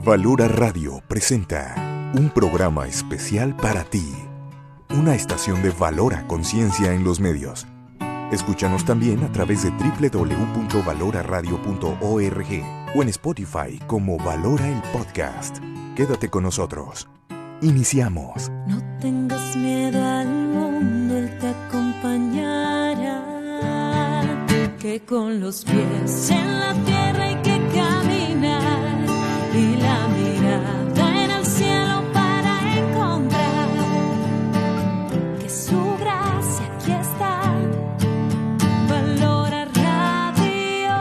Valora Radio presenta un programa especial para ti, una estación de Valora Conciencia en los medios. Escúchanos también a través de www.valoraradio.org o en Spotify como Valora el Podcast. Quédate con nosotros. Iniciamos. No tengas miedo al mundo, Él te acompañará. Que con los pies en la tierra hay que caminar y la mirada en el cielo para encontrar que su gracia aquí está. Valora Radio.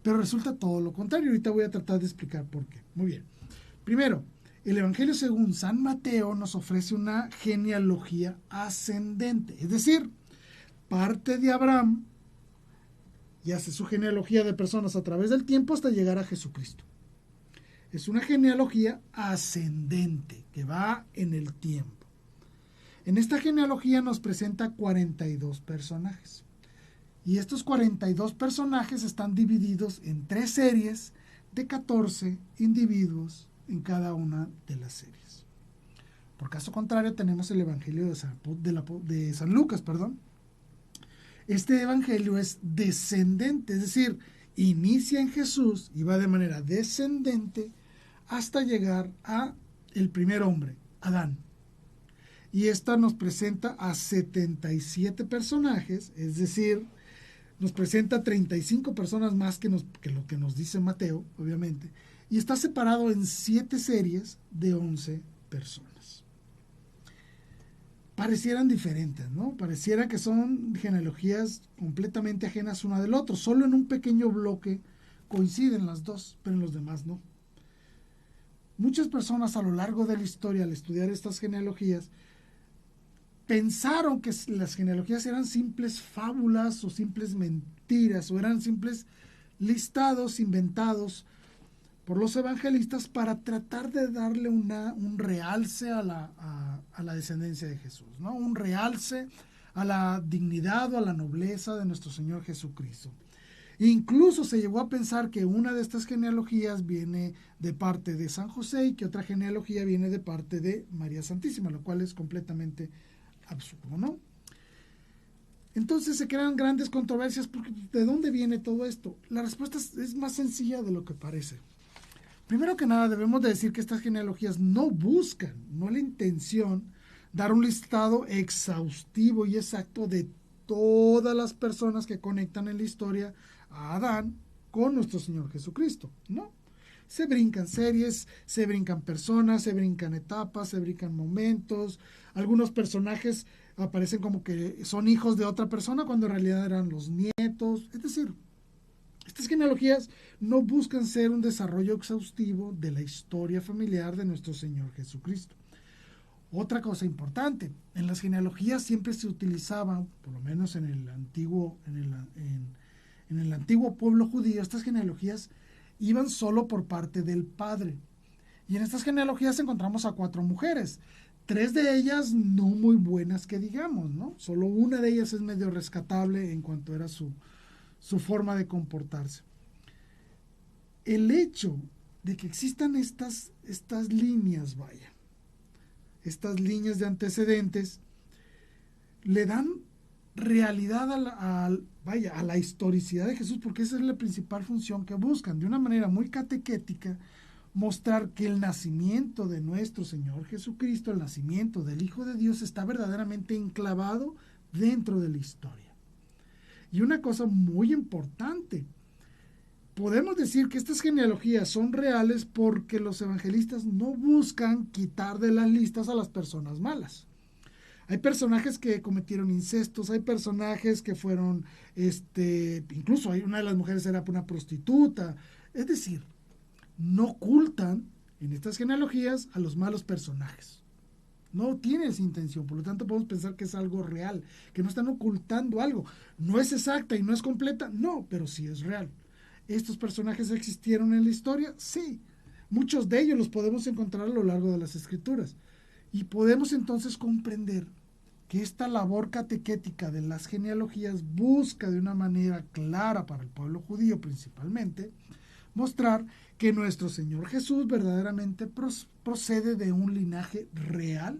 Pero resulta todo lo contrario. Ahorita voy a tratar de explicar por qué. Muy bien. Primero, el Evangelio según San Mateo nos ofrece una genealogía ascendente. Es decir, parte de Abraham y hace su genealogía de personas a través del tiempo hasta llegar a Jesucristo. Es una genealogía ascendente que va en el tiempo. En esta genealogía nos presenta 42 personajes. Y estos 42 personajes están divididos en 3 series de 14 individuos en cada una de las series. Por caso contrario, tenemos el Evangelio de San Lucas. Este Evangelio es descendente, es decir, inicia en Jesús y va de manera descendente hasta llegar a el primer hombre, Adán. Y esta nos presenta a 77 personajes, es decir, nos presenta 35 personas más que lo que nos dice Mateo, obviamente, y está separado en 7 series de 11 personas. Parecieran diferentes, ¿no? Pareciera que son genealogías completamente ajenas una del otro. Solo en un pequeño bloque coinciden las dos, pero en los demás no. Muchas personas a lo largo de la historia, al estudiar estas genealogías, pensaron que las genealogías eran simples fábulas o simples mentiras o eran simples listados inventados por los evangelistas para tratar de darle un realce a la descendencia de Jesús, ¿no? Un realce a la dignidad o a la nobleza de nuestro Señor Jesucristo. Incluso se llegó a pensar que una de estas genealogías viene de parte de San José y que otra genealogía viene de parte de María Santísima, lo cual es completamente absurdo, ¿no? Entonces se crean grandes controversias porque ¿de dónde viene todo esto? La respuesta es más sencilla de lo que parece. Primero que nada debemos de decir que estas genealogías no buscan, no la intención, dar un listado exhaustivo y exacto de todas las personas que conectan en la historia a Adán con nuestro Señor Jesucristo, ¿no? Se brincan series, se brincan personas, se brincan etapas, se brincan momentos. Algunos personajes aparecen como que son hijos de otra persona cuando en realidad eran los nietos. Es decir, estas genealogías no buscan ser un desarrollo exhaustivo de la historia familiar de nuestro Señor Jesucristo. Otra cosa importante, en las genealogías siempre se utilizaban, por lo menos en el antiguo pueblo judío, estas genealogías iban solo por parte del padre. Y en estas genealogías encontramos a 4 mujeres. 3 de ellas no muy buenas que digamos, ¿no? Solo una de ellas es medio rescatable en cuanto era su forma de comportarse. El hecho de que existan estas líneas, estas líneas de antecedentes, le dan realidad a la historicidad de Jesús, porque esa es la principal función que buscan, de una manera muy catequética, mostrar que el nacimiento de nuestro Señor Jesucristo, el nacimiento del Hijo de Dios, está verdaderamente enclavado dentro de la historia. Y una cosa muy importante, podemos decir que estas genealogías son reales porque los evangelistas no buscan quitar de las listas a las personas malas. Hay personajes que cometieron incestos, hay personajes que fueron, incluso una de las mujeres era una prostituta. Es decir, no ocultan en estas genealogías a los malos personajes. No tienen esa intención, por lo tanto podemos pensar que es algo real, que no están ocultando algo. No es exacta y no es completa, no, pero sí es real. ¿Estos personajes existieron en la historia? Sí. Muchos de ellos los podemos encontrar a lo largo de las Escrituras. Y podemos entonces comprender que esta labor catequética de las genealogías busca de una manera clara para el pueblo judío principalmente, mostrar que nuestro Señor Jesús verdaderamente procede de un linaje real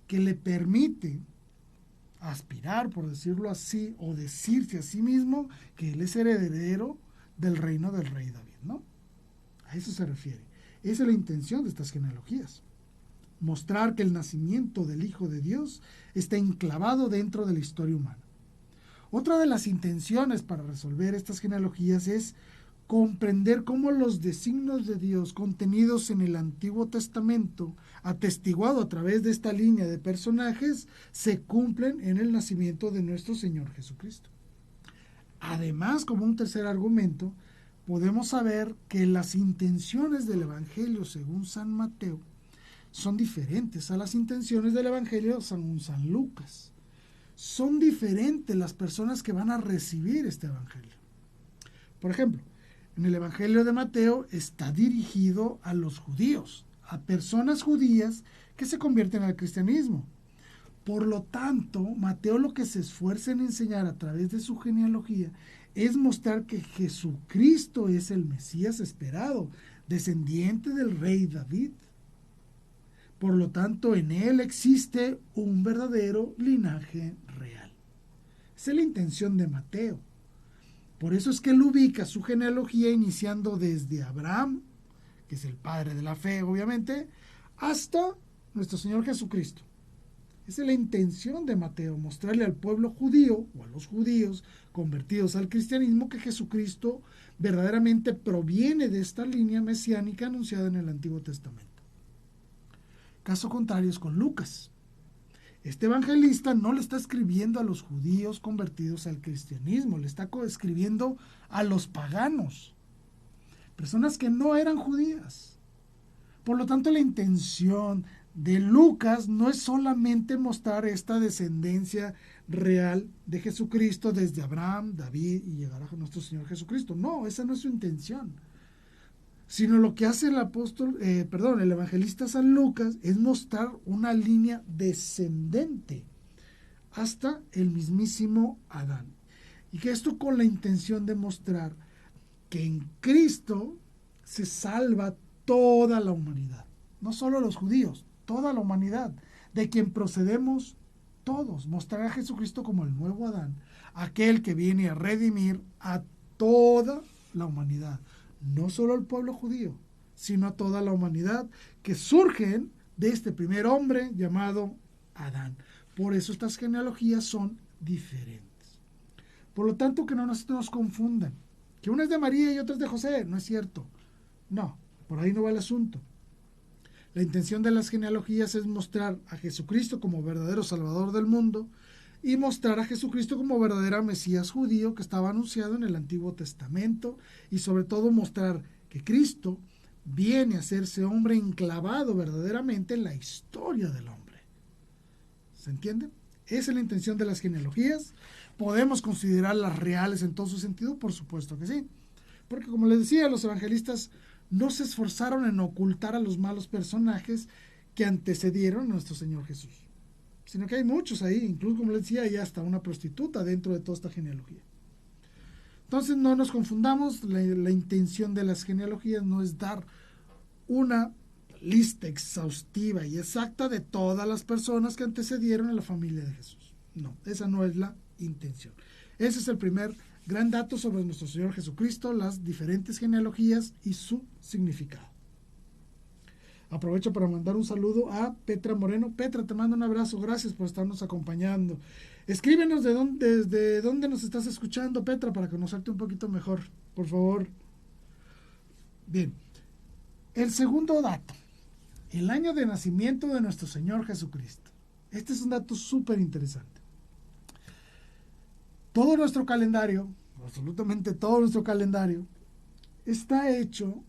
que le permite aspirar, por decirlo así, o decirse a sí mismo que Él es heredero del reino del rey David, ¿no? A eso se refiere. Esa es la intención de estas genealogías. Mostrar que el nacimiento del Hijo de Dios está enclavado dentro de la historia humana. Otra de las intenciones para resolver estas genealogías es comprender cómo los designios de Dios contenidos en el Antiguo Testamento, atestiguado a través de esta línea de personajes, se cumplen en el nacimiento de nuestro Señor Jesucristo. Además, como un tercer argumento, podemos saber que las intenciones del Evangelio según San Mateo son diferentes a las intenciones del Evangelio según San Lucas. Son diferentes las personas que van a recibir este Evangelio. Por ejemplo, en el Evangelio de Mateo está dirigido a los judíos, a personas judías que se convierten al cristianismo. Por lo tanto, Mateo lo que se esfuerza en enseñar a través de su genealogía es mostrar que Jesucristo es el Mesías esperado, descendiente del rey David. Por lo tanto, en él existe un verdadero linaje real. Esa es la intención de Mateo. Por eso es que él ubica su genealogía iniciando desde Abraham, que es el padre de la fe, obviamente, hasta nuestro Señor Jesucristo. Esa es la intención de Mateo, mostrarle al pueblo judío o a los judíos convertidos al cristianismo que Jesucristo verdaderamente proviene de esta línea mesiánica anunciada en el Antiguo Testamento. Caso contrario es con Lucas. Este evangelista no le está escribiendo a los judíos convertidos al cristianismo, le está escribiendo a los paganos, personas que no eran judías. Por lo tanto, la intención de Lucas no es solamente mostrar esta descendencia real de Jesucristo desde Abraham, David y llegar a nuestro Señor Jesucristo. No, esa no es su intención. Sino lo que hace el evangelista San Lucas es mostrar una línea descendente hasta el mismísimo Adán. Y que esto con la intención de mostrar que en Cristo se salva toda la humanidad. No solo los judíos, toda la humanidad, de quien procedemos todos. Mostrar a Jesucristo como el nuevo Adán, aquel que viene a redimir a toda la humanidad. No solo al pueblo judío, sino a toda la humanidad que surgen de este primer hombre llamado Adán. Por eso estas genealogías son diferentes. Por lo tanto, que no nos confundan. Que una es de María y otra es de José. No es cierto. No, por ahí no va el asunto. La intención de las genealogías es mostrar a Jesucristo como verdadero Salvador del mundo y mostrar a Jesucristo como verdadera Mesías judío que estaba anunciado en el Antiguo Testamento, y sobre todo mostrar que Cristo viene a hacerse hombre enclavado verdaderamente en la historia del hombre. ¿Se entiende? Esa es la intención de las genealogías. ¿Podemos considerarlas reales en todo su sentido? Por supuesto que sí. Porque como les decía, los evangelistas no se esforzaron en ocultar a los malos personajes que antecedieron a nuestro Señor Jesús, sino que hay muchos ahí, incluso como les decía, hay hasta una prostituta dentro de toda esta genealogía. Entonces no nos confundamos, la intención de las genealogías no es dar una lista exhaustiva y exacta de todas las personas que antecedieron a la familia de Jesús. No, esa no es la intención. Ese es el primer gran dato sobre nuestro Señor Jesucristo, las diferentes genealogías y su significado. Aprovecho para mandar un saludo a Petra Moreno. Petra, te mando un abrazo, gracias por estarnos acompañando. Escríbenos desde dónde nos estás escuchando, Petra, para conocerte un poquito mejor, por favor. Bien, el segundo dato, el año de nacimiento de nuestro Señor Jesucristo. Este es un dato súper interesante. Todo nuestro calendario, absolutamente todo nuestro calendario, está hecho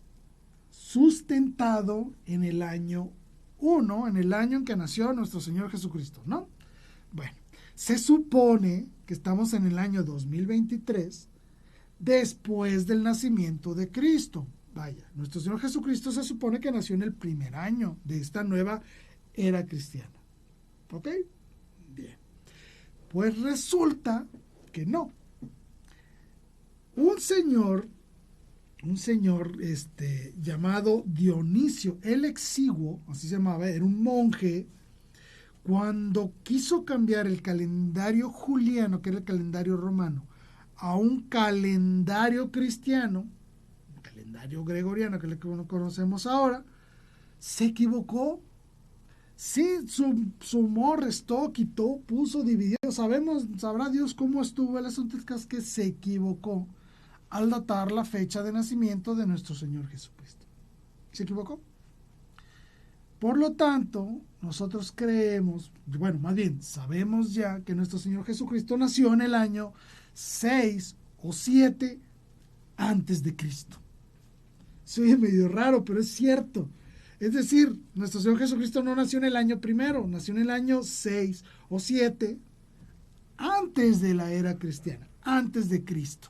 sustentado en el año 1, en el año en que nació nuestro Señor Jesucristo, ¿no? Bueno, se supone que estamos en el año 2023, después del nacimiento de Cristo. Vaya, nuestro Señor Jesucristo se supone que nació en el primer año de esta nueva era cristiana. ¿Ok? Bien. Pues resulta que no. Un señor llamado Dionisio el Exiguo, así se llamaba, era un monje, cuando quiso cambiar el calendario juliano, que era el calendario romano, a un calendario cristiano, un calendario gregoriano que le conocemos ahora, se equivocó. Sí, sumó, restó, quitó, puso, dividió. Sabrá Dios cómo estuvo. El asunto es que se equivocó al datar la fecha de nacimiento de nuestro Señor Jesucristo. ¿Se equivocó? Por lo tanto, nosotros creemos, bueno, más bien, sabemos ya que nuestro Señor Jesucristo nació en el año 6 o 7 antes de Cristo. Soy medio raro, pero es cierto. Es decir, nuestro Señor Jesucristo no nació en el año primero, nació en el año 6 o 7 antes de la era cristiana, antes de Cristo.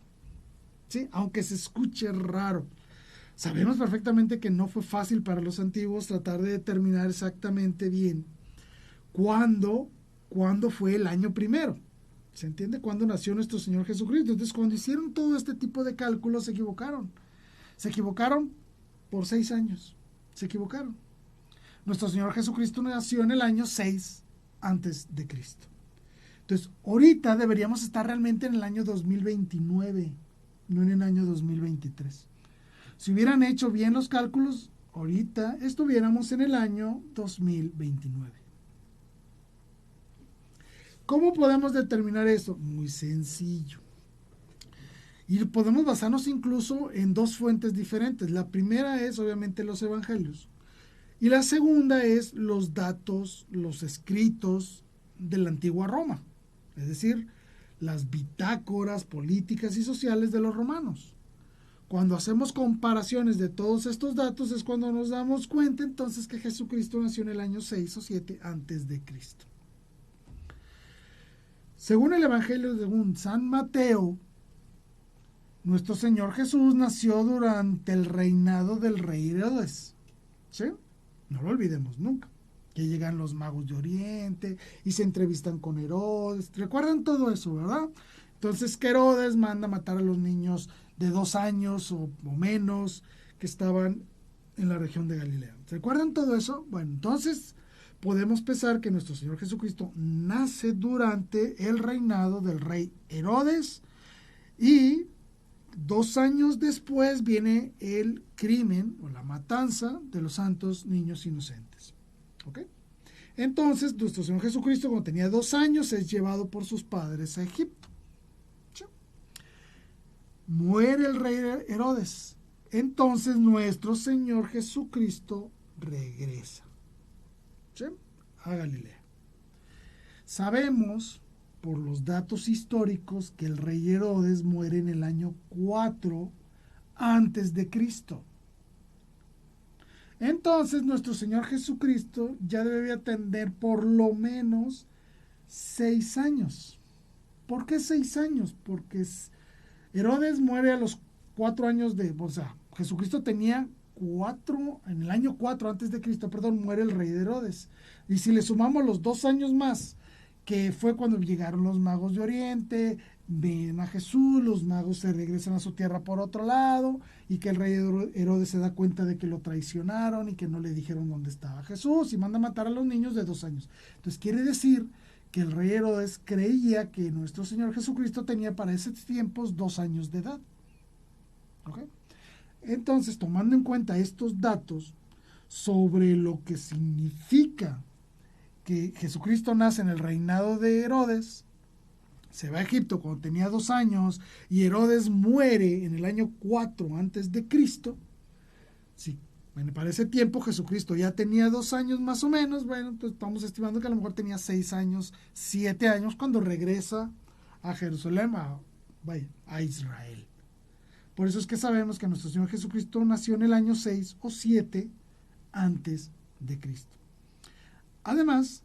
¿Sí? Aunque se escuche raro. Sabemos perfectamente que no fue fácil para los antiguos tratar de determinar exactamente bien cuándo fue el año primero. ¿Se entiende? Cuándo nació nuestro Señor Jesucristo. Entonces, cuando hicieron todo este tipo de cálculos, se equivocaron. Se equivocaron por 6 años. Se equivocaron. Nuestro Señor Jesucristo nació en el año 6 antes de Cristo. Entonces, ahorita deberíamos estar realmente en el año 2029, no en el año 2023. Si hubieran hecho bien los cálculos, ahorita estuviéramos en el año 2029. ¿Cómo podemos determinar eso? Muy sencillo. Y podemos basarnos incluso en dos fuentes diferentes. La primera es obviamente los evangelios. Y la segunda es los datos, los escritos de la antigua Roma. Es decir, las bitácoras políticas y sociales de los romanos. Cuando hacemos comparaciones de todos estos datos es cuando nos damos cuenta entonces que Jesucristo nació en el año 6 o 7 antes de Cristo. Según el Evangelio de San Mateo, nuestro Señor Jesús nació durante el reinado del rey Herodes. ¿Sí? No lo olvidemos nunca. Que llegan los magos de Oriente y se entrevistan con Herodes. ¿Recuerdan todo eso, verdad? Entonces que Herodes manda matar a los niños de 2 años o menos que estaban en la región de Galilea. ¿Recuerdan todo eso? Bueno, entonces podemos pensar que nuestro Señor Jesucristo nace durante el reinado del rey Herodes y 2 años después viene el crimen o la matanza de los santos niños inocentes. ¿Ok? Entonces, nuestro Señor Jesucristo, cuando tenía 2 años, es llevado por sus padres a Egipto. ¿Sí? Muere el rey Herodes. Entonces, nuestro Señor Jesucristo regresa. ¿Sí? A Galilea. Sabemos por los datos históricos que el rey Herodes muere en el año 4 antes de Cristo. Entonces nuestro Señor Jesucristo ya debe tener por lo menos 6 años. ¿Por qué 6 años? Porque Herodes muere a los 4 años Jesucristo tenía 4, en el año 4 antes de Cristo, muere el rey de Herodes. Y si le sumamos los 2 años más, que fue cuando llegaron los magos de Oriente, ven a Jesús, los magos se regresan a su tierra por otro lado, y que el rey Herodes se da cuenta de que lo traicionaron y que no le dijeron dónde estaba Jesús, y manda a matar a los niños de 2 años. Entonces quiere decir que el rey Herodes creía que nuestro Señor Jesucristo tenía para esos tiempos 2 años de edad. ¿Ok? Entonces, tomando en cuenta estos datos sobre lo que significa que Jesucristo nace en el reinado de Herodes, se va a Egipto cuando tenía 2 años y Herodes muere en el año 4 antes de Cristo. Sí, bueno, para ese tiempo Jesucristo ya tenía 2 años más o menos. Bueno, pues estamos estimando que a lo mejor tenía 6 años, 7 años cuando regresa a Jerusalén, a Israel. Por eso es que sabemos que nuestro Señor Jesucristo nació en el año 6 o 7 antes de Cristo. Además,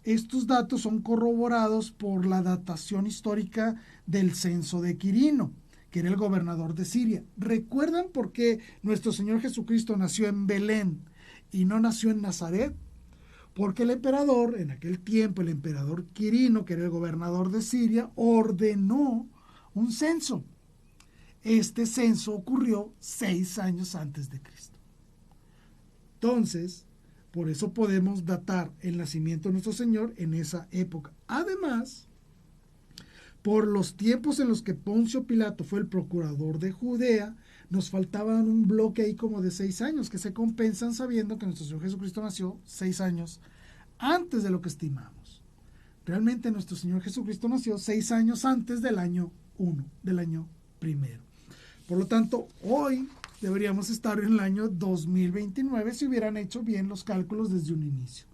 estos datos son corroborados por la datación histórica del censo de Quirino, que era el gobernador de Siria. ¿Recuerdan por qué nuestro Señor Jesucristo nació en Belén y no nació en Nazaret? Porque el emperador, en aquel tiempo, el emperador Quirino, que era el gobernador de Siria, ordenó un censo. Este censo ocurrió 6 años antes de Cristo. Entonces, por eso podemos datar el nacimiento de nuestro Señor en esa época. Además, por los tiempos en los que Poncio Pilato fue el procurador de Judea, nos faltaban un bloque ahí como de 6 años que se compensan sabiendo que nuestro Señor Jesucristo nació 6 años antes de lo que estimamos. Realmente nuestro Señor Jesucristo nació 6 años antes del año 1, del año primero. Por lo tanto, hoy deberíamos estar en el año 2029 si hubieran hecho bien los cálculos desde un inicio.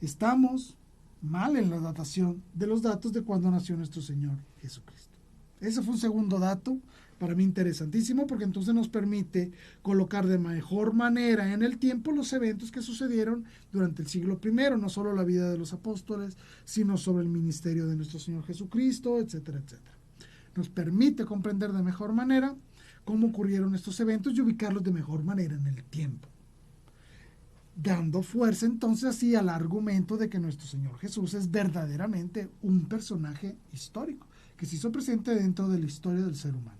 Estamos mal en la datación de los datos de cuando nació nuestro Señor Jesucristo. Ese fue un segundo dato Para mí interesantísimo, porque entonces nos permite colocar de mejor manera en el tiempo los eventos que sucedieron durante el siglo I, no solo la vida de los apóstoles, sino sobre el ministerio de nuestro Señor Jesucristo, etcétera, etcétera. Nos permite comprender de mejor manera cómo ocurrieron estos eventos y ubicarlos de mejor manera en el tiempo, dando fuerza entonces así al argumento de que nuestro Señor Jesús es verdaderamente un personaje histórico, que se hizo presente dentro de la historia del ser humano.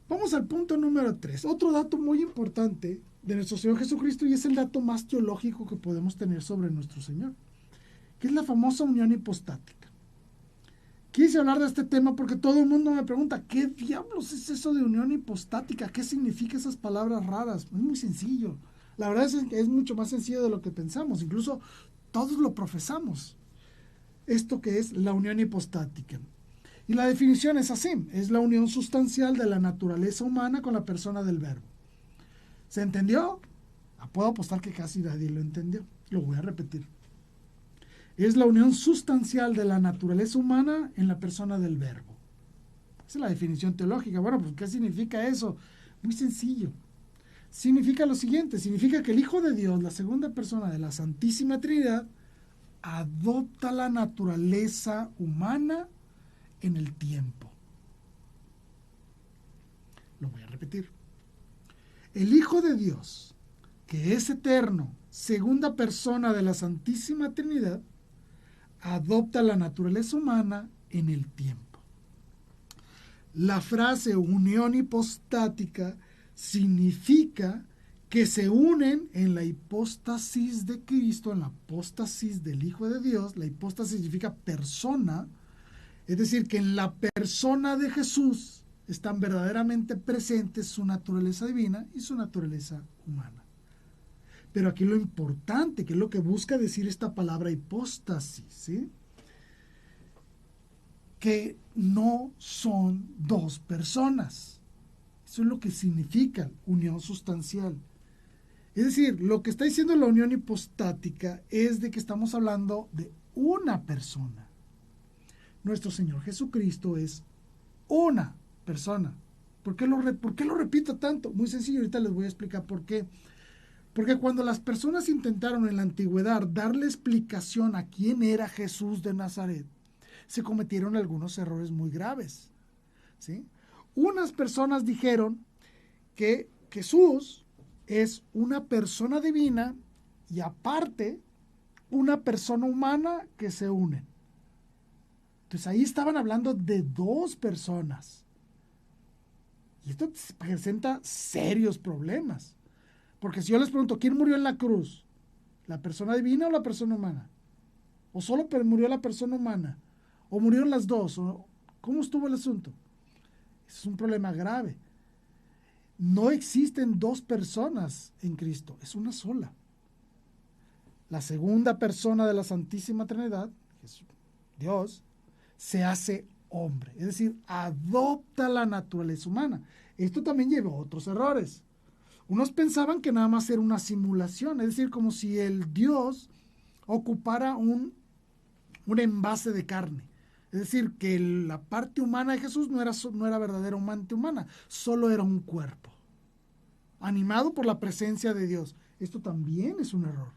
Vamos al punto número 3. Otro dato muy importante de nuestro Señor Jesucristo, y es el dato más teológico que podemos tener sobre nuestro Señor, que es la famosa unión hipostática. Quise hablar de este tema porque todo el mundo me pregunta, ¿qué diablos es eso de unión hipostática? ¿Qué significa esas palabras raras? Es muy sencillo. La verdad es que es mucho más sencillo de lo que pensamos. Incluso todos lo profesamos. Esto que es la unión hipostática. Y la definición es así, es la unión sustancial de la naturaleza humana con la persona del Verbo. ¿Se entendió? Puedo apostar que casi nadie lo entendió. Lo voy a repetir. Es la unión sustancial de la naturaleza humana en la persona del Verbo. Esa es la definición teológica. Bueno, pues ¿qué significa eso? Muy sencillo. Significa lo siguiente, significa que el Hijo de Dios, la segunda persona de la Santísima Trinidad, adopta la naturaleza humana en el tiempo. Lo voy a repetir. El Hijo de Dios, que es eterno, segunda persona de la Santísima Trinidad, adopta la naturaleza humana en el tiempo. La frase unión hipostática significa que se unen en la hipóstasis de Cristo, en la hipóstasis del Hijo de Dios. La hipóstasis significa persona. Es decir, que en la persona de Jesús están verdaderamente presentes su naturaleza divina y su naturaleza humana. Pero aquí lo importante, que es lo que busca decir esta palabra hipóstasis, ¿sí? Que no son dos personas. Eso es lo que significa unión sustancial. Es decir, lo que está diciendo la unión hipostática es de que estamos hablando de una persona. Nuestro Señor Jesucristo es una persona. ¿Por qué lo repito tanto? Muy sencillo, ahorita les voy a explicar por qué. Porque cuando las personas intentaron en la antigüedad darle explicación a quién era Jesús de Nazaret, se cometieron algunos errores muy graves, ¿sí? Unas personas dijeron que Jesús es una persona divina y aparte una persona humana que se unen. Entonces ahí estaban hablando de dos personas. Y esto presenta serios problemas. Porque si yo les pregunto, ¿quién murió en la cruz? ¿La persona divina o la persona humana? ¿O solo murió la persona humana? ¿O murieron las dos? ¿Cómo estuvo el asunto? Es un problema grave. No existen dos personas en Cristo, es una sola. La segunda persona de la Santísima Trinidad, Jesús, Dios, se hace hombre, es decir, adopta la naturaleza humana. Esto también llevó a otros errores. Unos pensaban que nada más era una simulación, es decir, como si el Dios ocupara un envase de carne. Es decir, que la parte humana de Jesús no era verdaderamente humana, solo era un cuerpo, animado por la presencia de Dios. Esto también es un error.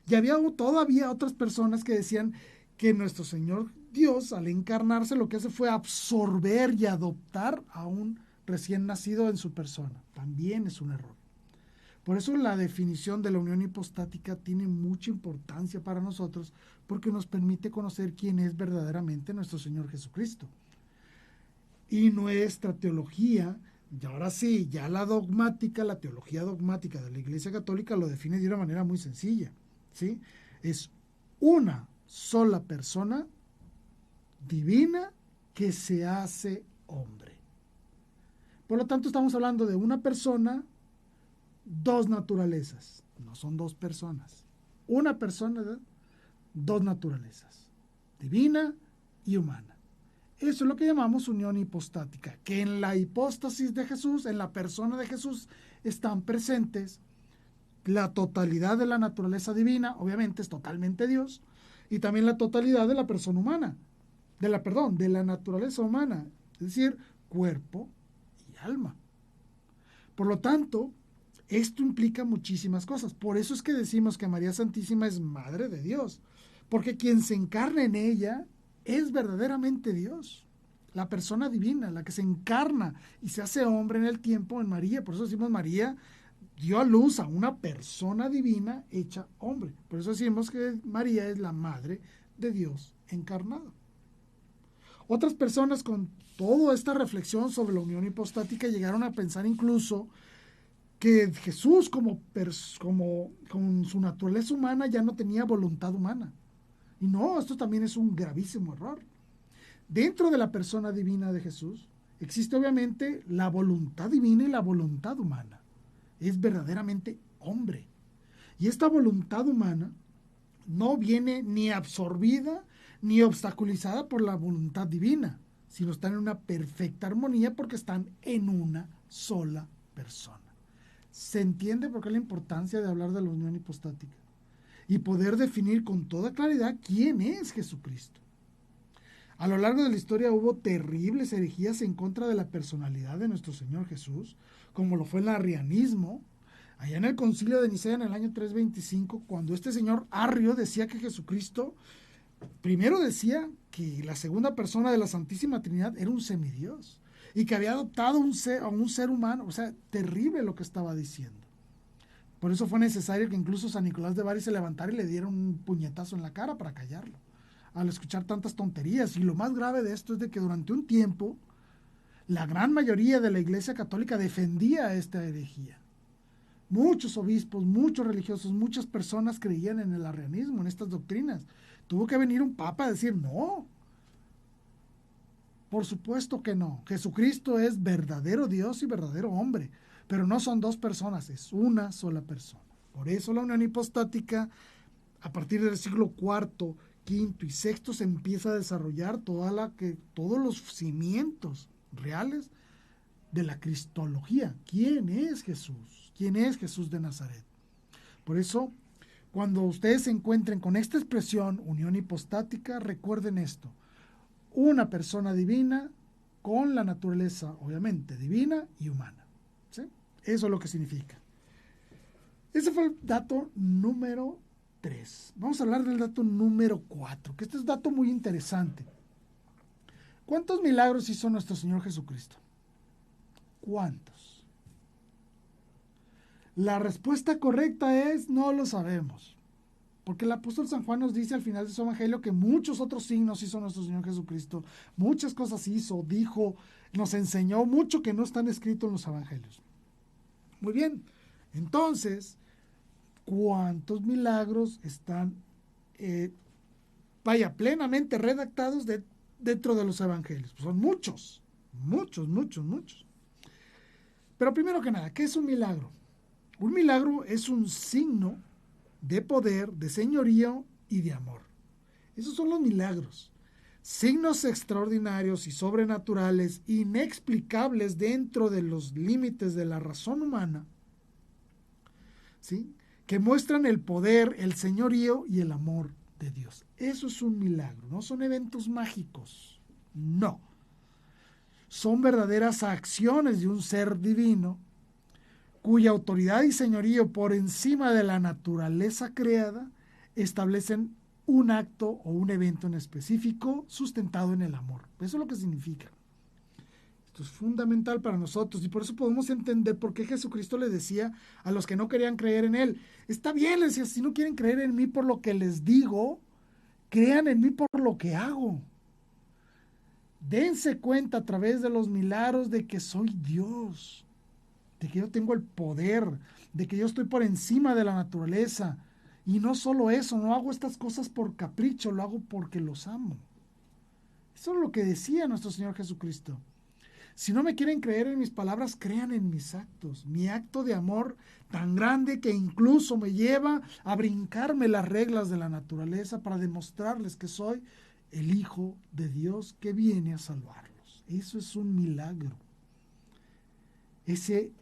Y todavía otras personas que decían que nuestro Señor Dios, al encarnarse, lo que hace fue absorber y adoptar a un recién nacido en su persona. También es un error. Por eso la definición de la unión hipostática tiene mucha importancia para nosotros, porque nos permite conocer quién es verdaderamente nuestro Señor Jesucristo. Y nuestra teología, y ahora sí, ya la teología dogmática de la Iglesia Católica lo define de una manera muy sencilla, ¿sí? Es una sola persona divina que se hace hombre. Por lo tanto, estamos hablando de una persona, dos naturalezas. No son dos personas. Una persona, ¿verdad? Dos naturalezas, divina y humana. Eso es lo que llamamos unión hipostática, que en la hipóstasis de Jesús, en la persona de Jesús, están presentes la totalidad de la naturaleza divina, obviamente es totalmente Dios, y también la totalidad de la persona humana, de la naturaleza humana, es decir, cuerpo y alma. Por lo tanto, esto implica muchísimas cosas. Por eso es que decimos que María Santísima es Madre de Dios, porque quien se encarna en ella es verdaderamente Dios, la persona divina, la que se encarna y se hace hombre en el tiempo en María. Por eso decimos María dio a luz a una persona divina hecha hombre. Por eso decimos que María es la Madre de Dios encarnado. Otras personas con toda esta reflexión sobre la unión hipostática llegaron a pensar incluso que Jesús con su naturaleza humana ya no tenía voluntad humana. Y no, esto también es un gravísimo error. Dentro de la persona divina de Jesús existe obviamente la voluntad divina y la voluntad humana. Es verdaderamente hombre. Y esta voluntad humana no viene ni absorbida ni obstaculizada por la voluntad divina, sino están en una perfecta armonía porque están en una sola persona. ¿Se entiende por qué la importancia de hablar de la unión hipostática? Y poder definir con toda claridad quién es Jesucristo. A lo largo de la historia hubo terribles herejías en contra de la personalidad de nuestro Señor Jesús, como lo fue el arrianismo. Allá en el concilio de Nicea en el año 325, cuando este señor Arrio decía que Jesucristo, primero decía que la segunda persona de la Santísima Trinidad era un semidios y que había adoptado a un ser humano. O sea, terrible lo que estaba diciendo. Por eso fue necesario que incluso San Nicolás de Bari se levantara y le diera un puñetazo en la cara para callarlo, al escuchar tantas tonterías. Y lo más grave de esto es de que durante un tiempo la gran mayoría de la Iglesia Católica defendía esta herejía. Muchos obispos, muchos religiosos, muchas personas creían en el arrianismo, en estas doctrinas. Tuvo que venir un papa a decir no. Por supuesto que no. Jesucristo es verdadero Dios y verdadero hombre, pero no son dos personas, es una sola persona. Por eso la unión hipostática, a partir del siglo IV, V y VI, se empieza a desarrollar todos los cimientos reales de la cristología. ¿Quién es Jesús? ¿Quién es Jesús de Nazaret? Por eso, cuando ustedes se encuentren con esta expresión, unión hipostática, recuerden esto: una persona divina con la naturaleza, obviamente, divina y humana. ¿Sí? Eso es lo que significa. Ese fue el dato número 3. Vamos a hablar del dato número 4, que este es un dato muy interesante. ¿Cuántos milagros hizo nuestro Señor Jesucristo? ¿Cuántos? La respuesta correcta es no lo sabemos. Porque el apóstol San Juan nos dice al final de su evangelio que muchos otros signos hizo nuestro Señor Jesucristo. Muchas cosas hizo, dijo, nos enseñó mucho que no están escritos en los evangelios. Muy bien, entonces, ¿cuántos milagros están, plenamente redactados dentro de los evangelios? Pues son muchos, muchos, muchos, muchos. Pero primero que nada, ¿qué es un milagro? Un milagro es un signo de poder, de señorío y de amor. Esos son los milagros. Signos extraordinarios y sobrenaturales, inexplicables dentro de los límites de la razón humana, ¿sí?, que muestran el poder, el señorío y el amor de Dios. Eso es un milagro, no son eventos mágicos, no. Son verdaderas acciones de un ser divino cuya autoridad y señorío por encima de la naturaleza creada establecen un acto o un evento en específico sustentado en el amor. Eso es lo que significa. Esto es fundamental para nosotros y por eso podemos entender por qué Jesucristo le decía a los que no querían creer en Él: está bien, les decía, si no quieren creer en mí por lo que les digo, crean en mí por lo que hago. Dense cuenta a través de los milagros de que soy Dios, de que yo tengo el poder, de que yo estoy por encima de la naturaleza. Y no solo eso, no hago estas cosas por capricho, lo hago porque los amo. Eso es lo que decía nuestro Señor Jesucristo. Si no me quieren creer en mis palabras, crean en mis actos. Mi acto de amor tan grande que incluso me lleva a brincarme las reglas de la naturaleza para demostrarles que soy el Hijo de Dios que viene a salvarlos. Eso es un milagro. Ese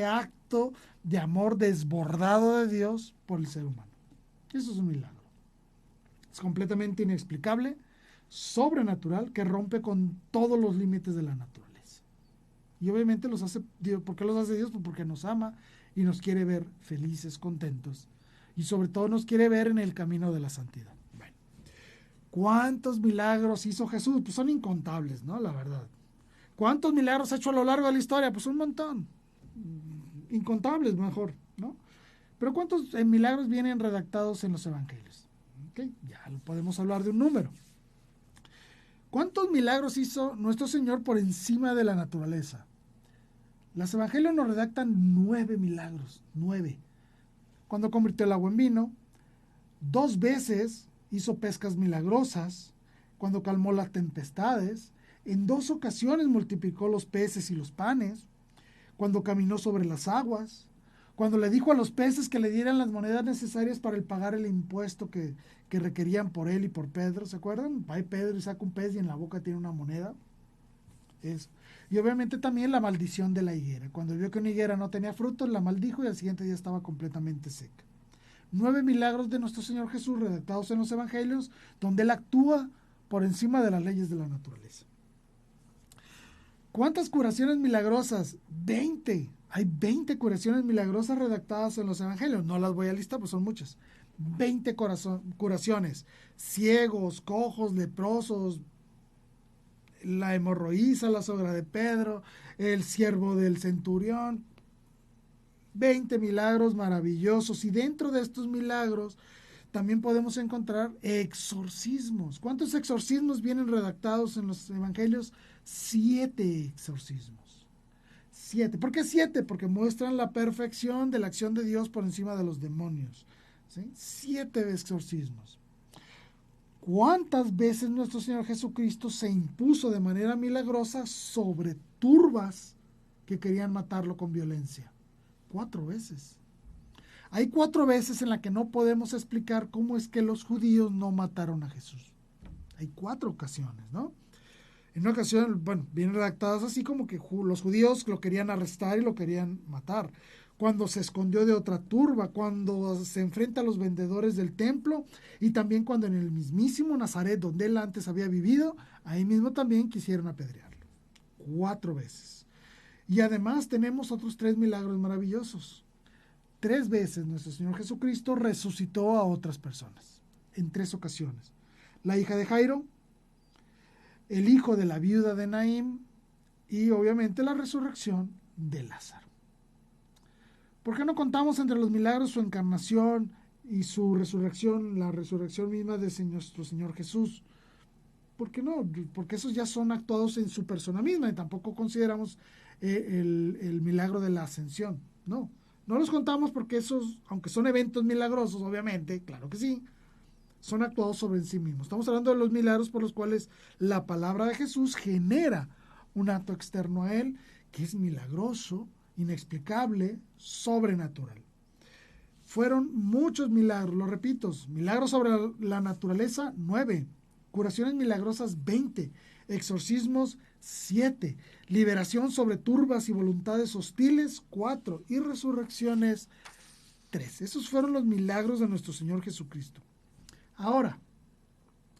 acto de amor desbordado de Dios por el ser humano. Eso es un milagro. Es completamente inexplicable, sobrenatural, que rompe con todos los límites de la naturaleza. Y obviamente los hace Dios. ¿Por qué los hace Dios? Pues porque nos ama y nos quiere ver felices, contentos. Y sobre todo nos quiere ver en el camino de la santidad. Bueno, ¿cuántos milagros hizo Jesús? Pues son incontables, ¿no? La verdad. ¿Cuántos milagros ha hecho a lo largo de la historia? Pues un montón. Incontables, mejor, ¿no? Pero ¿cuántos milagros vienen redactados en los evangelios? ¿Okay? Ya podemos hablar de un número. ¿Cuántos milagros hizo nuestro Señor por encima de la naturaleza? Los evangelios nos redactan 9 milagros, 9. Cuando convirtió el agua en vino, 2 veces hizo pescas milagrosas, cuando calmó las tempestades, en 2 ocasiones multiplicó los peces y los panes, cuando caminó sobre las aguas, cuando le dijo a los peces que le dieran las monedas necesarias para pagar el impuesto que requerían por él y por Pedro, ¿se acuerdan? Va Pedro y saca un pez y en la boca tiene una moneda. Eso. Y obviamente también la maldición de la higuera. Cuando vio que una higuera no tenía frutos, la maldijo y al siguiente día estaba completamente seca. 9 milagros de nuestro Señor Jesús redactados en los evangelios, donde Él actúa por encima de las leyes de la naturaleza. ¿Cuántas curaciones milagrosas? 20. Hay 20 curaciones milagrosas redactadas en los evangelios. No las voy a listar, pues son muchas. 20 curaciones. Ciegos, cojos, leprosos, la hemorroísa, la sogra de Pedro, el siervo del centurión. 20 milagros maravillosos. Y dentro de estos milagros también podemos encontrar exorcismos. ¿Cuántos exorcismos vienen redactados en los evangelios? 7 exorcismos. 7. ¿Por qué 7? Porque muestran la perfección de la acción de Dios por encima de los demonios. ¿Sí? 7 exorcismos. ¿Cuántas veces nuestro Señor Jesucristo se impuso de manera milagrosa sobre turbas que querían matarlo con violencia? 4 veces. Hay 4 veces en las que no podemos explicar cómo es que los judíos no mataron a Jesús. Hay 4 ocasiones, ¿no? En una ocasión, bueno, vienen redactadas así como que los judíos lo querían arrestar y lo querían matar. Cuando se escondió de otra turba, cuando se enfrenta a los vendedores del templo y también cuando en el mismísimo Nazaret, donde él antes había vivido, ahí mismo también quisieron apedrearlo. 4 veces. Y además tenemos otros 3 milagros maravillosos. 3 veces nuestro Señor Jesucristo resucitó a otras personas, en 3 ocasiones. La hija de Jairo, el hijo de la viuda de Naín y obviamente la resurrección de Lázaro. ¿Por qué no contamos entre los milagros su encarnación y su resurrección, la resurrección misma de nuestro Señor Jesús? ¿Por qué no? Porque esos ya son actuados en su persona misma y tampoco consideramos el milagro de la ascensión. No los contamos porque esos, aunque son eventos milagrosos, obviamente, claro que sí, son actuados sobre sí mismos. Estamos hablando de los milagros por los cuales la palabra de Jesús genera un acto externo a él que es milagroso, inexplicable, sobrenatural. Fueron muchos milagros, lo repito, milagros sobre la naturaleza, 9, curaciones milagrosas, 20, exorcismos, 7, liberación sobre turbas y voluntades hostiles, 4, y resurrecciones, 3. Esos fueron los milagros de nuestro Señor Jesucristo. Ahora,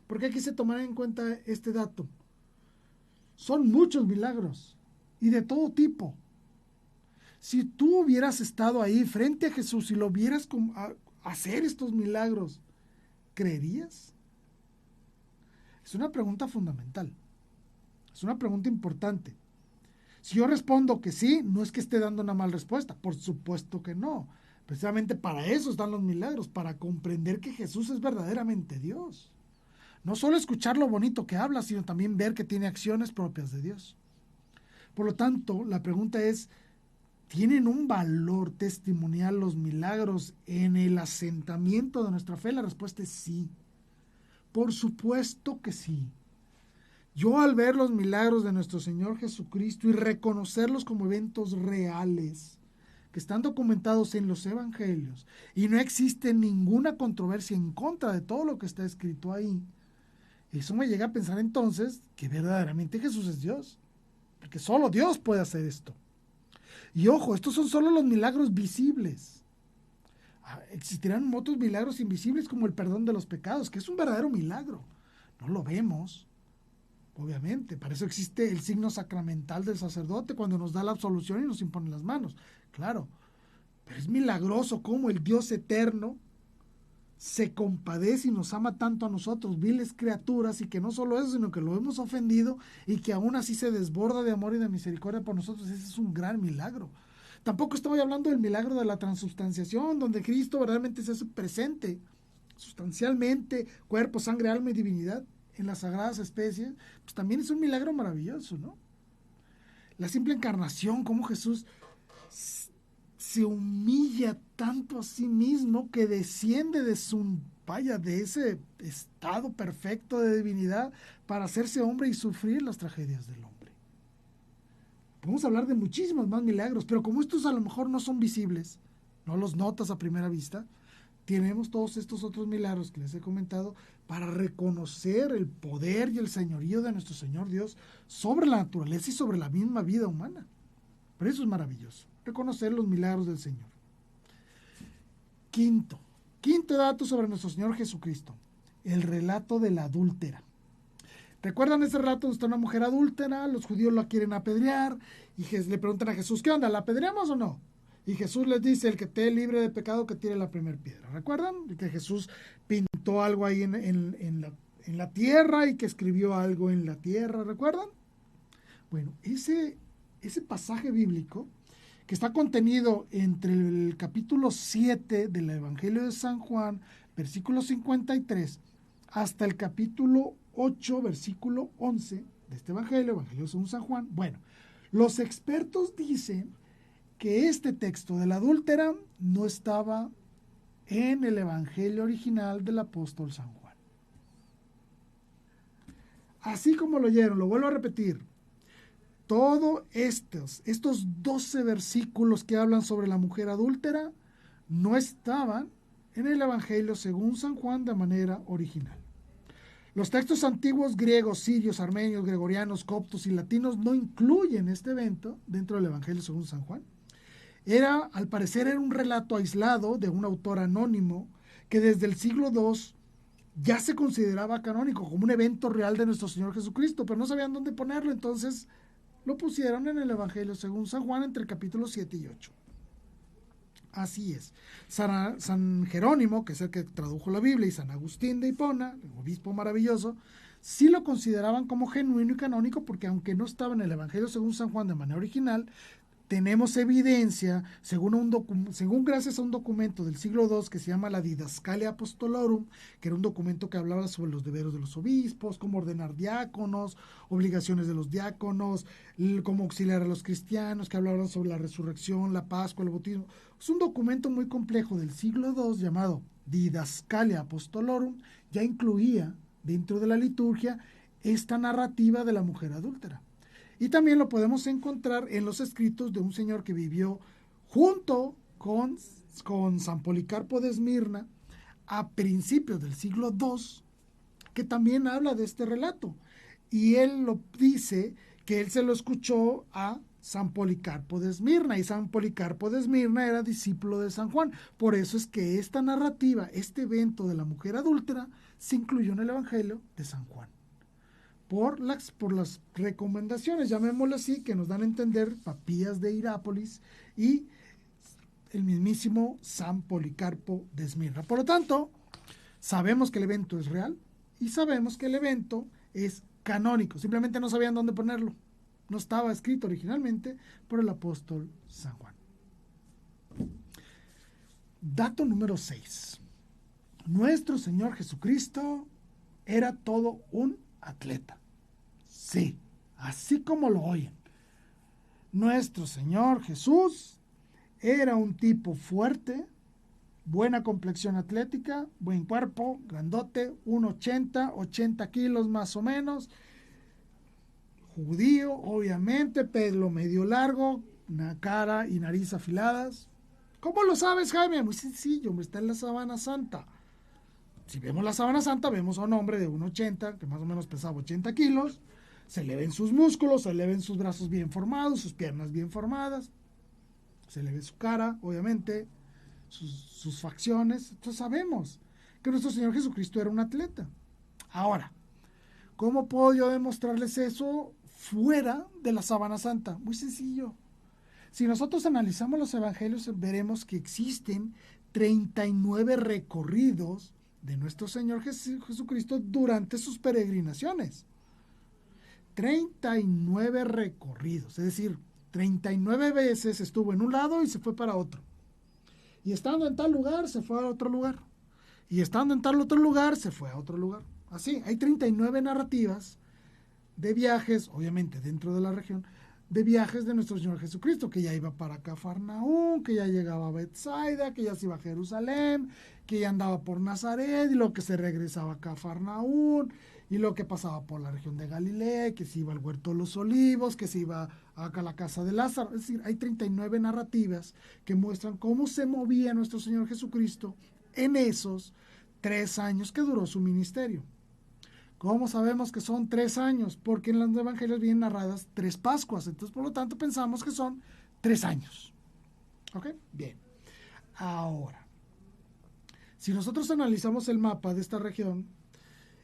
¿por qué quise tomar en cuenta este dato? Son muchos milagros y de todo tipo. Si tú hubieras estado ahí frente a Jesús y lo vieras hacer estos milagros, ¿creerías? Es una pregunta fundamental. Es una pregunta importante. Si yo respondo que sí, no es que esté dando una mala respuesta. Por supuesto que no. Precisamente para eso están los milagros, para comprender que Jesús es verdaderamente Dios. No solo escuchar lo bonito que habla, sino también ver que tiene acciones propias de Dios. Por lo tanto, la pregunta es, ¿tienen un valor testimonial los milagros en el asentamiento de nuestra fe? La respuesta es sí. Por supuesto que sí. Yo al ver los milagros de nuestro Señor Jesucristo y reconocerlos como eventos reales, que están documentados en los evangelios, y no existe ninguna controversia en contra de todo lo que está escrito ahí, eso me llega a pensar entonces que verdaderamente Jesús es Dios, porque solo Dios puede hacer esto. Y ojo, estos son solo los milagros visibles. Existirán otros milagros invisibles como el perdón de los pecados, que es un verdadero milagro. No lo vemos, obviamente. Para eso existe el signo sacramental del sacerdote cuando nos da la absolución y nos impone las manos. Claro, pero es milagroso cómo el Dios eterno se compadece y nos ama tanto a nosotros, viles criaturas, y que no solo eso, sino que lo hemos ofendido y que aún así se desborda de amor y de misericordia por nosotros. Ese es un gran milagro. Tampoco estoy hablando del milagro de la transubstanciación, donde Cristo verdaderamente se hace presente, sustancialmente, cuerpo, sangre, alma y divinidad, en las sagradas especies. Pues también es un milagro maravilloso, ¿no? La simple encarnación, cómo Jesús se humilla tanto a sí mismo que desciende de de ese estado perfecto de divinidad para hacerse hombre y sufrir las tragedias del hombre. Podemos hablar de muchísimos más milagros, pero como estos a lo mejor no son visibles, no los notas a primera vista, tenemos todos estos otros milagros que les he comentado para reconocer el poder y el señorío de nuestro Señor Dios sobre la naturaleza y sobre la misma vida humana. Pero eso es maravilloso, reconocer los milagros del Señor. Quinto dato sobre nuestro Señor Jesucristo, el relato de la adúltera. ¿Recuerdan ese relato donde está una mujer adúltera? Los judíos la quieren apedrear y le preguntan a Jesús, ¿qué onda? ¿La apedreamos o no? Y Jesús les dice, el que esté libre de pecado que tire la primera piedra. ¿Recuerdan? Que Jesús pintó algo ahí en la tierra y que escribió algo en la tierra. ¿Recuerdan? Bueno, ese pasaje bíblico que está contenido entre el capítulo 7 del Evangelio de San Juan, versículo 53, hasta el capítulo 8, versículo 11 de este Evangelio según San Juan. Bueno, los expertos dicen que este texto de la adúltera no estaba en el Evangelio original del apóstol San Juan. Así como lo oyeron, lo vuelvo a repetir, todos estos 12 versículos que hablan sobre la mujer adúltera no estaban en el Evangelio según San Juan de manera original. Los textos antiguos griegos, sirios, armenios, gregorianos, coptos y latinos no incluyen este evento dentro del Evangelio según San Juan. Al parecer era un relato aislado de un autor anónimo que desde el siglo II ya se consideraba canónico, como un evento real de nuestro Señor Jesucristo, pero no sabían dónde ponerlo, entonces lo pusieron en el Evangelio según San Juan entre el capítulo 7 y 8. Así es. San Jerónimo, que es el que tradujo la Biblia, y San Agustín de Hipona, el obispo maravilloso, sí lo consideraban como genuino y canónico, porque aunque no estaba en el Evangelio según San Juan de manera original, tenemos evidencia, según gracias a un documento del siglo II que se llama la Didascalia Apostolorum, que era un documento que hablaba sobre los deberes de los obispos, cómo ordenar diáconos, obligaciones de los diáconos, cómo auxiliar a los cristianos, que hablaban sobre la resurrección, la Pascua, el bautismo. Es un documento muy complejo del siglo II llamado Didascalia Apostolorum, ya incluía dentro de la liturgia esta narrativa de la mujer adúltera. Y también lo podemos encontrar en los escritos de un señor que vivió junto con San Policarpo de Esmirna a principios del siglo II, que también habla de este relato. Y él lo dice que él se lo escuchó a San Policarpo de Esmirna, y San Policarpo de Esmirna era discípulo de San Juan. Por eso es que esta narrativa, este evento de la mujer adúltera, se incluyó en el Evangelio de San Juan. Por las recomendaciones, llamémoslo así, que nos dan a entender Papías de Hierápolis y el mismísimo San Policarpo de Esmirna. Por lo tanto, sabemos que el evento es real y sabemos que el evento es canónico. Simplemente no sabían dónde ponerlo. No estaba escrito originalmente por el apóstol San Juan. Dato número 6. Nuestro Señor Jesucristo era todo un atleta. Sí, así como lo oyen. Nuestro Señor Jesús era un tipo fuerte, buena complexión atlética, buen cuerpo, grandote, 1,80, 80 kilos más o menos, judío, obviamente, pelo medio largo, una cara y nariz afiladas. ¿Cómo lo sabes, Jaime? Muy sencillo, está en la Sábana Santa. Si vemos la Sábana Santa, vemos a un hombre de 1,80, que más o menos pesaba 80 kilos, se le ven sus músculos, se le ven sus brazos bien formados, sus piernas bien formadas, se le ve su cara, obviamente, sus facciones. Entonces sabemos que nuestro Señor Jesucristo era un atleta. Ahora, ¿cómo puedo yo demostrarles eso fuera de la sábana santa? Muy sencillo. Si nosotros analizamos los evangelios, veremos que existen 39 recorridos de nuestro Señor Jesucristo durante sus peregrinaciones. 39 recorridos, es decir, 39 veces estuvo en un lado y se fue para otro. Y estando en tal lugar, se fue a otro lugar. Y estando en tal otro lugar, se fue a otro lugar. Así, hay 39 narrativas de viajes, obviamente dentro de la región, de viajes de nuestro Señor Jesucristo, que ya iba para Cafarnaúm, que ya llegaba a Betsaida, que ya se iba a Jerusalén, que ya andaba por Nazaret, y luego que se regresaba a Cafarnaúm, y luego que pasaba por la región de Galilea, que se iba al Huerto de los Olivos, que se iba acá a la casa de Lázaro. Es decir, hay 39 narrativas que muestran cómo se movía nuestro Señor Jesucristo en esos 3 años que duró su ministerio. ¿Cómo sabemos que son 3 años? Porque en los evangelios vienen narradas 3 Pascuas. Entonces, por lo tanto, pensamos que son 3 años. ¿Ok? Bien. Ahora, si nosotros analizamos el mapa de esta región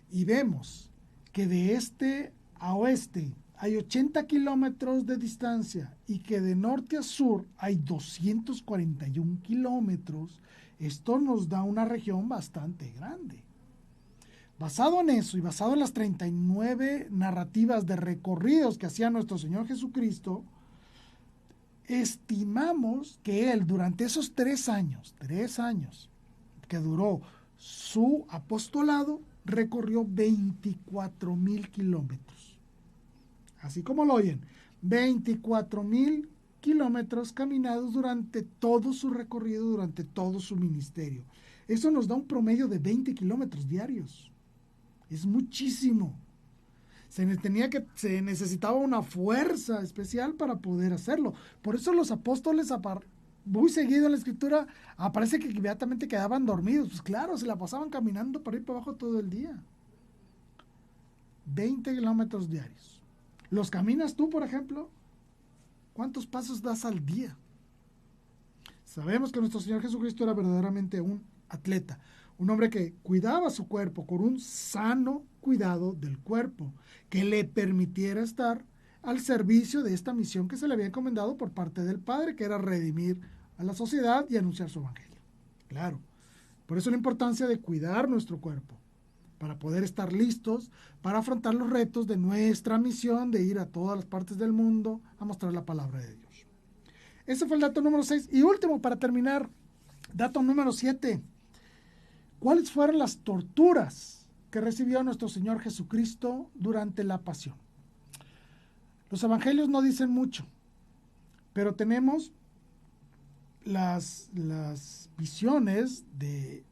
y vemos que de este a oeste hay 80 kilómetros de distancia y que de norte a sur hay 241 kilómetros, esto nos da una región bastante grande. Basado en eso y basado en las 39 narrativas de recorridos que hacía nuestro Señor Jesucristo, estimamos que Él durante esos 3 años que duró su apostolado, recorrió 24,000 kilómetros. Así como lo oyen, 24,000 kilómetros caminados durante todo su recorrido, durante todo su ministerio. Eso nos da un promedio de 20 kilómetros diarios. Es muchísimo. Se necesitaba una fuerza especial para poder hacerlo. Por eso los apóstoles, muy seguido en la escritura, aparece que inmediatamente quedaban dormidos. Pues claro, se la pasaban caminando para ir para abajo todo el día. 20 kilómetros diarios. ¿Los caminas tú, por ejemplo? ¿Cuántos pasos das al día? Sabemos que nuestro Señor Jesucristo era verdaderamente un atleta. Un hombre que cuidaba su cuerpo con un sano cuidado del cuerpo, que le permitiera estar al servicio de esta misión que se le había encomendado por parte del Padre, que era redimir a la sociedad y anunciar su evangelio. Claro, por eso la importancia de cuidar nuestro cuerpo, para poder estar listos para afrontar los retos de nuestra misión de ir a todas las partes del mundo a mostrar la palabra de Dios. Ese fue el dato número 6. Y último, para terminar, dato número 7. ¿Cuáles fueron las torturas que recibió nuestro Señor Jesucristo durante la pasión? Los evangelios no dicen mucho, pero tenemos las visiones de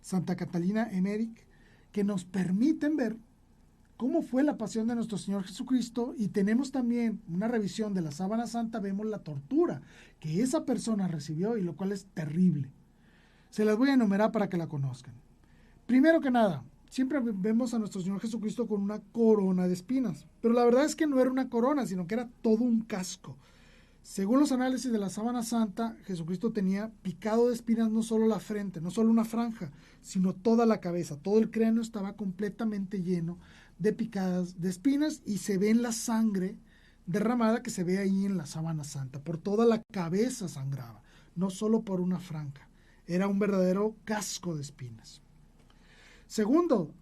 Santa Catalina Emmerich que nos permiten ver cómo fue la pasión de nuestro Señor Jesucristo, y tenemos también una revisión de la sábana santa, vemos la tortura que esa persona recibió, y lo cual es terrible. Se las voy a enumerar para que la conozcan. Primero que nada, siempre vemos a nuestro Señor Jesucristo con una corona de espinas, pero la verdad es que no era una corona, sino que era todo un casco. Según los análisis de la sábana santa, Jesucristo tenía picado de espinas no solo la frente, no solo una franja, sino toda la cabeza. Todo el cráneo estaba completamente lleno de picadas de espinas, y se ve en la sangre derramada que se ve ahí en la sábana santa. Por toda la cabeza sangraba, no solo por una franja. Era un verdadero casco de espinas. Segundo,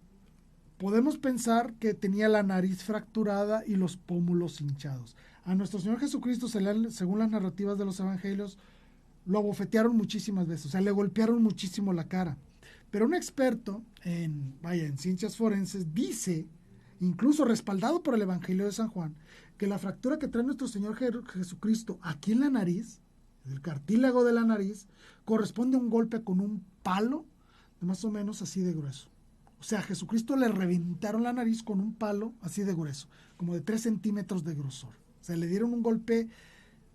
podemos pensar que tenía la nariz fracturada y los pómulos hinchados. A nuestro Señor Jesucristo, según las narrativas de los evangelios, lo abofetearon muchísimas veces, o sea, le golpearon muchísimo la cara. Pero un experto en ciencias forenses dice, incluso respaldado por el Evangelio de San Juan, que la fractura que trae nuestro Señor Jesucristo aquí en la nariz, el cartílago de la nariz, corresponde a un golpe con un palo de más o menos así de grueso. O sea, a Jesucristo le reventaron la nariz con un palo así de grueso, como de 3 centímetros de grosor. O sea, le dieron un golpe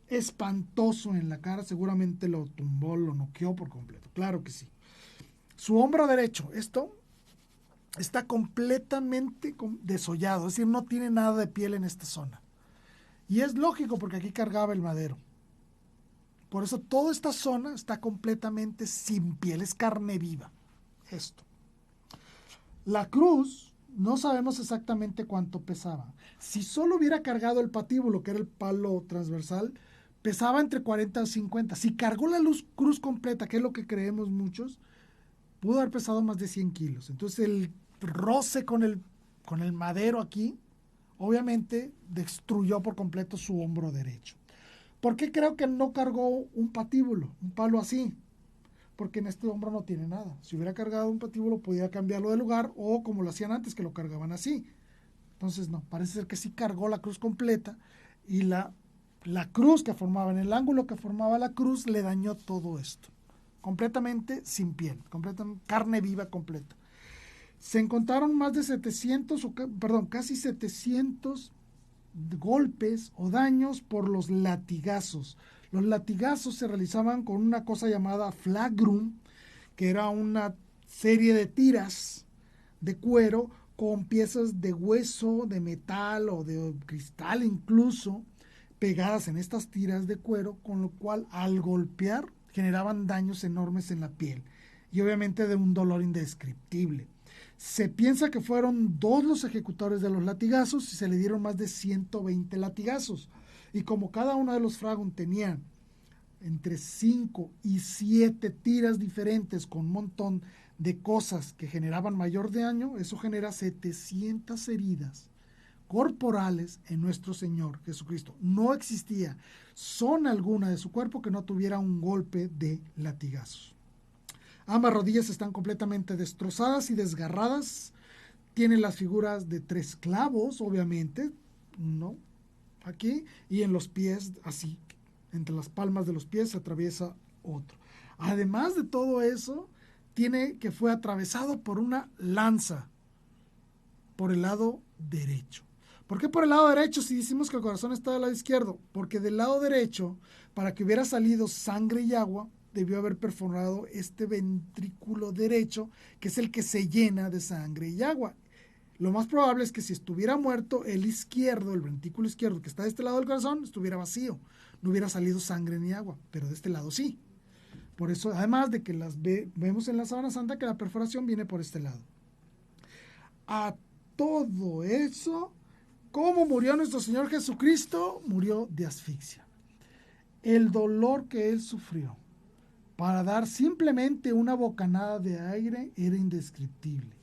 espantoso en la cara, seguramente lo tumbó, lo noqueó por completo. Claro que sí. Su hombro derecho, esto está completamente desollado, es decir, no tiene nada de piel en esta zona. Y es lógico porque aquí cargaba el madero. Por eso toda esta zona está completamente sin piel, es carne viva. Esto. La cruz, no sabemos exactamente cuánto pesaba. Si solo hubiera cargado el patíbulo, que era el palo transversal, pesaba entre 40 y 50. Si cargó la cruz completa, que es lo que creemos muchos, pudo haber pesado más de 100 kilos. Entonces el roce con el madero aquí, obviamente destruyó por completo su hombro derecho. ¿Por qué creo que no cargó un patíbulo, un palo así? Porque en este hombro no tiene nada. Si hubiera cargado un patíbulo, podía cambiarlo de lugar, o como lo hacían antes, que lo cargaban así. Entonces no, parece ser que sí cargó la cruz completa, y la cruz que formaba, en el ángulo que formaba la cruz, le dañó todo esto. Completamente sin piel, carne viva completa. Se encontraron más de 700, casi 700 golpes o daños por los latigazos. Los latigazos se realizaban con una cosa llamada flagrum, que era una serie de tiras de cuero con piezas de hueso, de metal o de cristal incluso, pegadas en estas tiras de cuero, con lo cual al golpear generaban daños enormes en la piel y obviamente de un dolor indescriptible. Se piensa que fueron 2 los ejecutores de los latigazos y se le dieron más de 120 latigazos. Y como cada uno de los fragum tenía entre 5 y 7 tiras diferentes con un montón de cosas que generaban mayor daño, eso genera 700 heridas corporales en nuestro Señor Jesucristo. No existía zona alguna de su cuerpo que no tuviera un golpe de latigazos. Ambas rodillas están completamente destrozadas y desgarradas. Tiene las figuras de 3 clavos, obviamente, ¿no? Aquí, y en los pies, así, entre las palmas de los pies se atraviesa otro. Además de todo eso, tiene que fue atravesado por una lanza por el lado derecho. ¿Por qué por el lado derecho si decimos que el corazón está del lado izquierdo? Porque del lado derecho, para que hubiera salido sangre y agua, debió haber perforado este ventrículo derecho, que es el que se llena de sangre y agua. Lo más probable es que si estuviera muerto, el izquierdo, el ventrículo izquierdo que está de este lado del corazón, estuviera vacío. No hubiera salido sangre ni agua, pero de este lado sí. Por eso, además de que vemos en la sábana santa que la perforación viene por este lado. A todo eso, ¿cómo murió nuestro Señor Jesucristo? Murió de asfixia. El dolor que él sufrió para dar simplemente una bocanada de aire era indescriptible.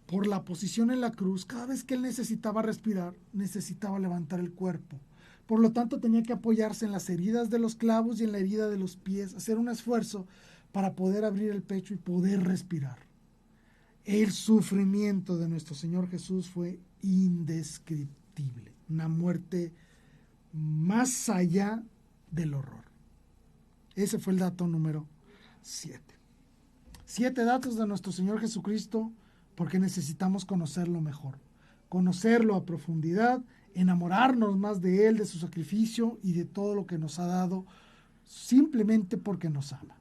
Por la posición en la cruz, cada vez que él necesitaba respirar, necesitaba levantar el cuerpo. Por lo tanto, tenía que apoyarse en las heridas de los clavos y en la herida de los pies, hacer un esfuerzo para poder abrir el pecho y poder respirar. El sufrimiento de nuestro Señor Jesús fue indescriptible. Una muerte más allá del horror. Ese fue el dato número 7. 7 datos de nuestro Señor Jesucristo, porque necesitamos conocerlo mejor, conocerlo a profundidad, enamorarnos más de Él, de su sacrificio y de todo lo que nos ha dado, simplemente porque nos ama.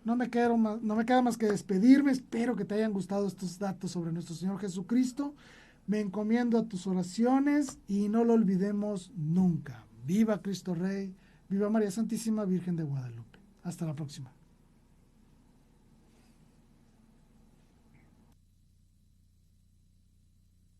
No me queda más que despedirme. Espero que te hayan gustado estos datos sobre nuestro Señor Jesucristo. Me encomiendo a tus oraciones y no lo olvidemos nunca. Viva Cristo Rey, viva María Santísima Virgen de Guadalupe. Hasta la próxima.